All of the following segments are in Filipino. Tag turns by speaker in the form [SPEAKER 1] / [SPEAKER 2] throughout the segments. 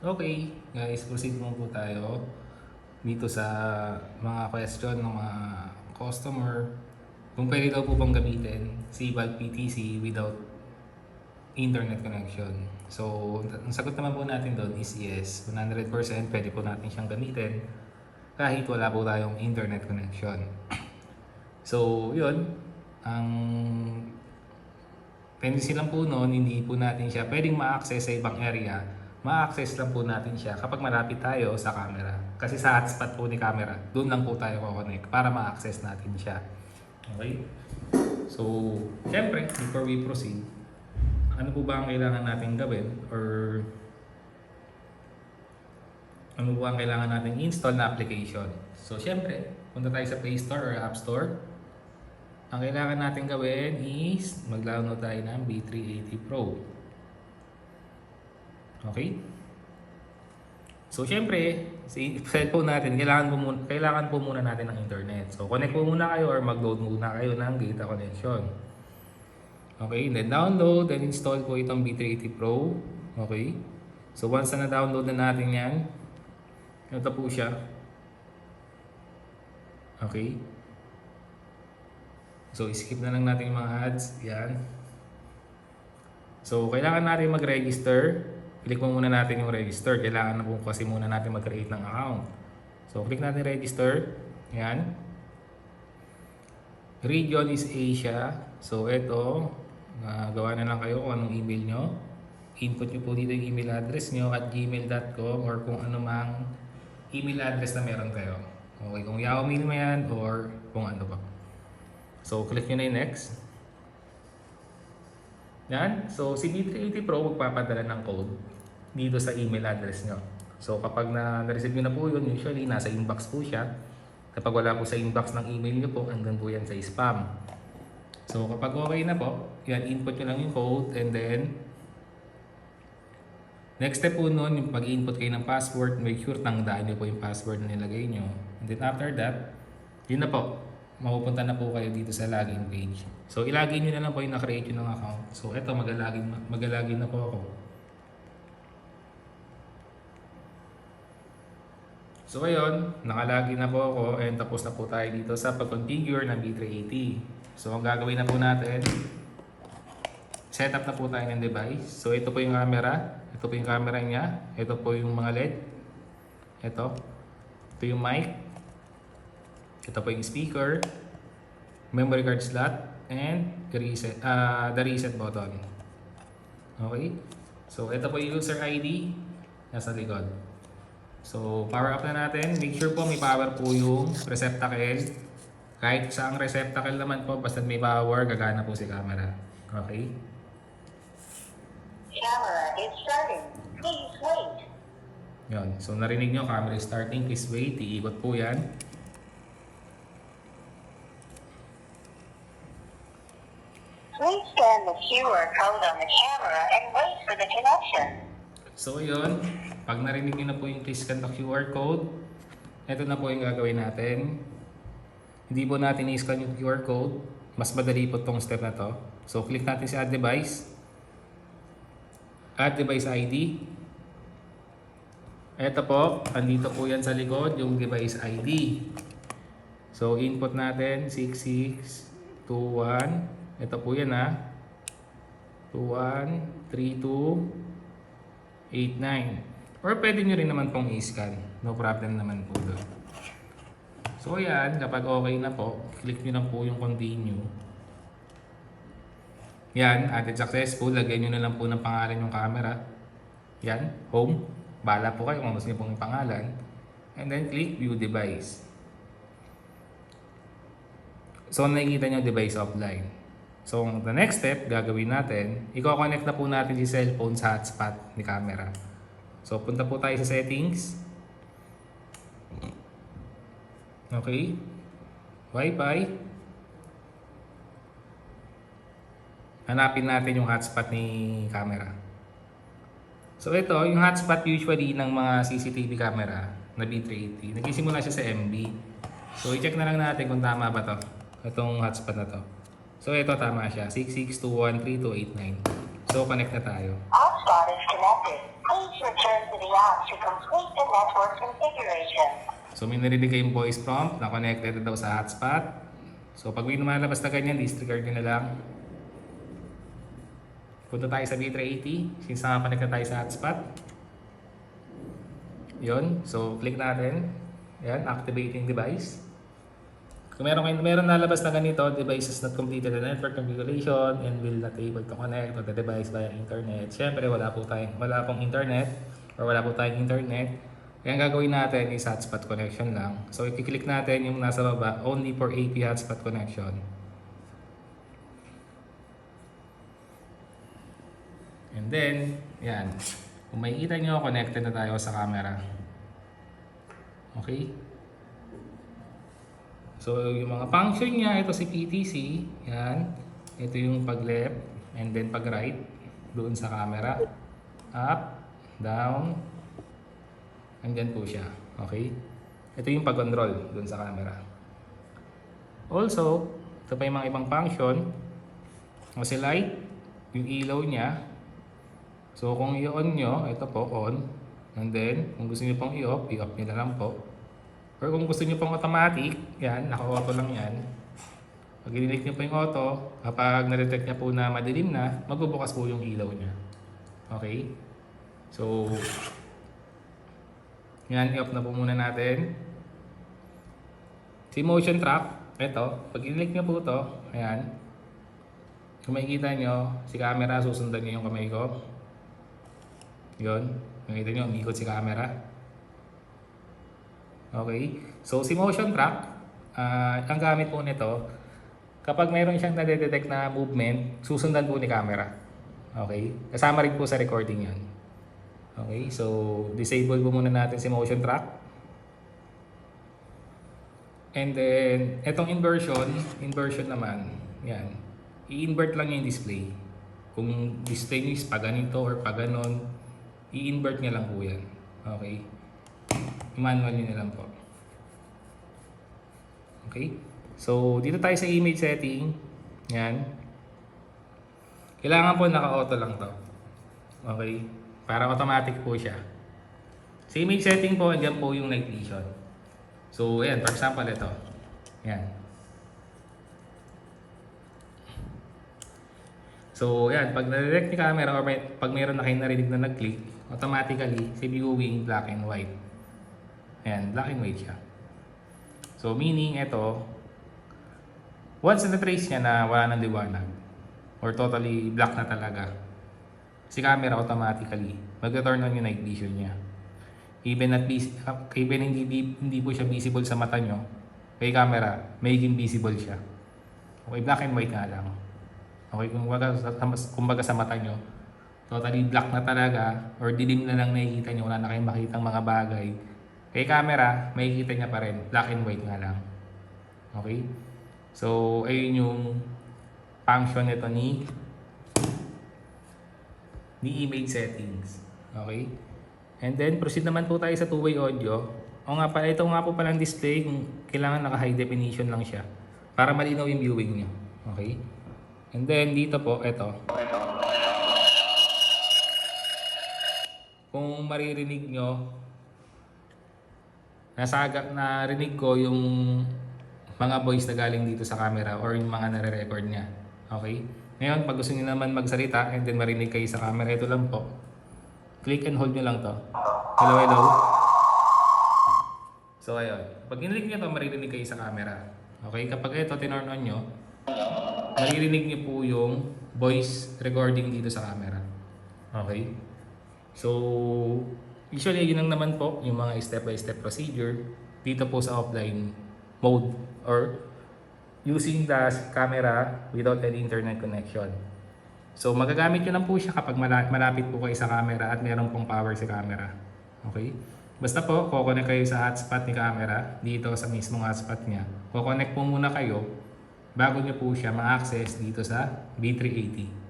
[SPEAKER 1] Okay, guys, proceed mo po tayo dito sa mga question ng mga customer. Kung pwede daw po bang gamitin si Valve PTC without internet connection. So, ang sagot naman po natin doon is yes. 100% pwede po natin siyang gamitin kahit wala po tayong internet connection. So, yun. Ang tendency lang po noon, hindi po natin siya pwedeng ma-access sa ibang area. Ma-access lang po natin siya kapag malapit tayo sa camera. Kasi sa hotspot po ni camera, doon lang po tayo connect para ma-access natin siya. Okay? So, syempre, before we proceed, ano po ba ang kailangan natin gawin? Or ano po ang kailangan natin install na application? So, syempre, punta tayo sa Play Store or App Store. Ang kailangan natin gawin is mag-download tayo ng B380 Pro. Okay? So, syempre, sa cellphone natin, kailangan po muna natin ng internet. So, connect po muna kayo or mag-load muna kayo ng data connection. Okay, then download and install po itong B380 Pro. Okay? So, once na na-download na natin yan, ito po siya. Okay? So, skip na lang natin yung mga ads. Yan. So, kailangan natin mag-register. Click mo muna natin yung register. Kailangan na po kasi muna natin mag-create ng account. So, click natin register. Yan. Region is Asia. So, ito. Gawa na lang kayo kung anong email nyo. Input nyo po dito yung email address nyo at gmail.com or kung ano mang email address na meron kayo. Okay, kung Yahoo Mail mo yan or kung ano pa. So, click nyo na yung next. Yan. So, si B380 Pro magpapadala ng code dito sa email address nyo. So, kapag na-receive nyo na po yun, usually nasa inbox po siya. Kapag wala po sa inbox ng email nyo po, andun po yan sa spam. So, kapag okay na po, yan, input nyo lang yung code and then next step po nun, yung pag-input kayo ng password, make sure tangdaan nyo po yung password na nilagay nyo. And then after that, yun na po. Mapupunta na po kayo dito sa login page. So, ilagin nyo na lang po yung na-create nyo ng account. So, eto, mag-login na po ako. So, ayun, nakalagin na po ako and tapos na po tayo dito sa pag-configure ng B380. So, ang gagawin na po natin, setup na po tayo ng device. So, ito po yung camera. Ito po yung camera niya. Ito po yung mga LED. Ito. Ito yung mic. Ito po yung speaker, memory card slot, and the reset button. Okay? So, ito po yung user ID nasa likod. So, power up na natin. Make sure po may power po yung receptacle. Kahit saang receptacle naman po, basta may power, gagana po si camera. Okay?
[SPEAKER 2] Camera is starting. Please wait.
[SPEAKER 1] Yun. So, narinig nyo, camera is starting. Please wait. Iikot po yan.
[SPEAKER 2] Please scan the QR code on the camera and wait for the connection.
[SPEAKER 1] So, yun. Pag narinig nyo na po yung please scan the QR code, ito na po yung gagawin natin. Hindi po natin i-scan yung QR code. Mas madali po itong step na to. So, click natin sa Add Device. Add Device ID. Ito po, andito po yan sa likod, yung device ID. So, input natin 6621. Ito po yan ha. 213289. Or pwede nyo rin naman pong i-scan. No problem naman po doon. So yan, kapag okay na po, click nyo lang po yung continue. Yan, added successful. Lagyan nyo na lang po ng pangalan yung camera. Yan, home. Bahala po kayo kung gusto nyo pong pangalan. And then click view device. So nakikita nyo device offline. So, the next step, gagawin natin, i-connect na po natin si cellphone sa hotspot ni camera. So, punta po tayo sa settings. Okay. Wi-Fi. Hanapin natin yung hotspot ni camera. So, ito, yung hotspot usually ng mga CCTV camera na B380. Nagsisimula siya sa MB. So, i-check na lang natin kung tama ba to. Itong hotspot na to. So, ito tama siya. 66213289. So, connect na tayo.
[SPEAKER 2] Hotspot is connected. Please return to the app to complete the network configuration.
[SPEAKER 1] So may narinig kayong voice prompt na connected daw sa hotspot. So pag may lumalabas na ganyan, disregard nyo na lang. Punta tayo sa B380 since nakakonect na tayo sa hotspot. Yun. So click natin. Yan, activating device. Kung meron nalabas na ganito, device has not completed the network configuration and will not able to connect to the device via internet. Siyempre, wala pong internet or wala po tayong internet. Kaya ang gagawin natin is hotspot connection lang. So, i-click natin yung nasa baba, only for AP hotspot connection. And then, yan. Kung makikita nyo, connected na tayo sa camera. Okay? So, yung mga function niya, ito si PTC. Yan. Ito yung pag-left and then pag-right doon sa camera. Up, down, andyan po siya. Okay? Ito yung pag-control doon sa camera. Also, ito pa yung mga ibang function. Kasi light, yung ilaw niya. So, kung i-on nyo, ito po, on. And then, kung gusto nyo pong i-off nyo na lang po. Or kung gusto nyo pong automatic, yan, naka-auto lang yan. Pag i-click nyo po yung auto, kapag na-detect niya po na madilim na, magbubukas po yung ilaw niya. Okay? So, yan, i-off na po muna natin. Si motion track, ito, pag i-click nyo po ito, ayan. Kung makikita nyo, si camera, susundan nyo yung kamay ko. Yun, makikita nyo, umikot si camera. Okay, so si motion track, ang gamit po nito, kapag mayroon siyang nadedetect na movement, susundan po ni camera. Okay, kasama rin po sa recording yan. Okay, so disable po muna natin si motion track. And then, etong inversion naman, yan. I-invert lang yung display. Kung display nyo is pa ganito or pa ganon, i-invert nyo lang po yan. Okay, i-manual nyo na lang po. Okay, so dito tayo sa image setting. Yan. Kailangan po naka-auto lang to. Okay, para automatic po siya. Sa image setting po, andyan po yung night vision. So, ayan, for example, ito. Ayan. So, ayan, pag na-direct ni camera or pag mayroon na kayo narinig na nag-click, automatically, si viewing black and white. Ayan, black and white siya. So, meaning, ito, once na-trace niya na wala nang liwanag, or totally black na talaga, si camera automatically mag-turn on yung night vision niya. Even hindi po siya visible sa mata nyo, kay camera, magiging visible siya. Okay, black and white nga lang. Okay, kumbaga sa mata nyo, totally black na talaga, or dilim na lang nakikita nyo, wala na kayong makitang mga bagay. Kay camera, makikita niya pa rin, black and white nga lang. Okay? So, ayun yung function nito ni image settings. Okay? And then, proceed naman po tayo sa two-way audio. O nga pa, ito nga po palang display kung kailangan naka-high definition lang siya para malinaw yung viewing nyo. Okay? And then, dito po, ito. Kung maririnig nyo, narinig ko yung mga voice na galing dito sa camera or yung mga nare-record niya. Okay? Ngayon, pag gusto niyo naman magsalita and then marinig kayo sa camera, ito lang po. Click and hold nyo lang to. Hello, hello. So, ayun. Pag in-click nyo to, maririnig kayo sa camera. Okay? Kapag ito, tinurn on nyo, maririnig nyo po yung voice recording dito sa camera. Okay? So, usually, yun lang naman po yung mga step-by-step procedure dito po sa offline mode or using the camera without any internet connection. So, magagamit nyo lang po siya kapag malapit po kayo sa camera at meron pong power sa camera. Okay? Basta po, kukonect kayo sa hotspot ni camera dito sa mismong hotspot niya. Kukonect po muna kayo bago nyo po siya ma-access dito sa B380.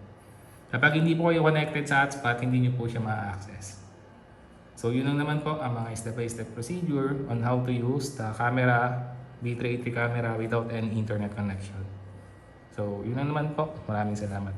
[SPEAKER 1] Kapag hindi po kayo connected sa hotspot, hindi nyo po siya ma-access. So, yun lang naman po ang mga step-by-step procedure on how to use the camera, B380 camera without any internet connection. So, yun lang naman po. Maraming salamat.